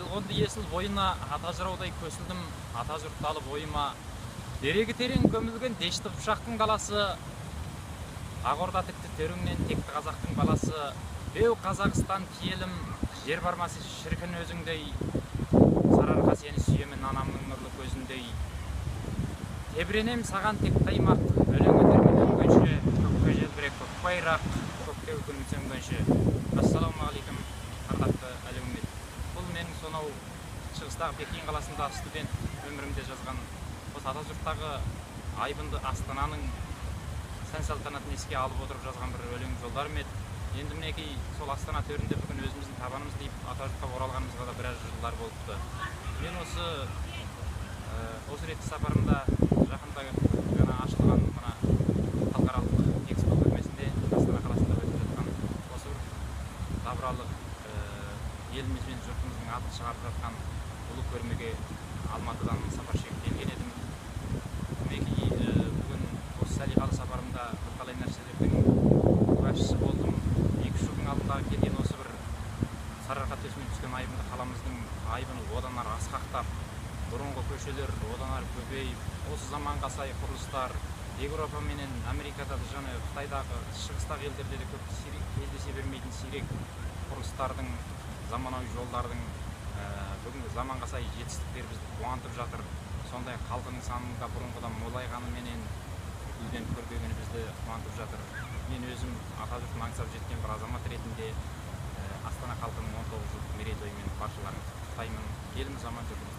Толғонды есіл бойына ата жыраудай көсілдім, ата жұртталы бойыма. Дерегі терең көмілген дешті қыпшақтың даласы, Ағорда тікті төріңнен текті қазақтың баласы. Беу Қазақстан киелім, жер бармасы шіркін өзіңдей. Сарыарқа сені сүйемін анамның нұрлы көзіндей. Тебіренем саған тек таймақ, өлең өтермен өнгенше, көкке желбірек көк байрақ, көкке өкінім сөнгенше. Ассалаумағалейкум, ардақты әлеумет. Бұл менің сонау шығыстағы Пекин қаласында студент өмірімде жазған осы Атажұрттағы айбынды Астананың сән-салтанатын еске алып отырып жазған бір өлең жолдарым еді. Енді мінекей сол Астана төрінде бүгін өзіміздің табанымыз дейіп Атажұртқа оралғанымызға да біраз жылдар болыпты. Мен осы ретті сапарымда жақында ғана ашылған мына халықаралық экспо көрмесінде Астана қаласында өтіп жатқан осы бір дабыралы еліміз бен жұртымыздың атын шығарып жатқан ұлы көрмеге Алматыдан сапар шегіп келген едім. Мінекей бүгін осы салиқалы сапарымда бірталай нәрселердің куәсі болдым. 2 жылдың алдындағы келген осы бір сарыарқа төсінен түскен айбынды қаламыздың айбыны одан ары асқақтап, бұрынғы көшелер одан ары көбейіп, осы заманға сай құрылыстар Еуропа менен Америкада және Қытайдағы, шығыстағы елдерде де көп кездесе бермейтін сирек құрылыстардың, заманауи жолдардың бүгінгі заманға сай жетістіктер бізді қуантып жатыр. Сондай халқының санында бұрынғыдан молайғаны менен үйден көрбегені бізді қуантып жатыр. Мен өзім Атажұртын аңсап жеткен бір азамат ретінде Астана халқының 19 жылдық мерейтойымен баршаларыңызды құттықтаймын. Еліміз аман жүрсін.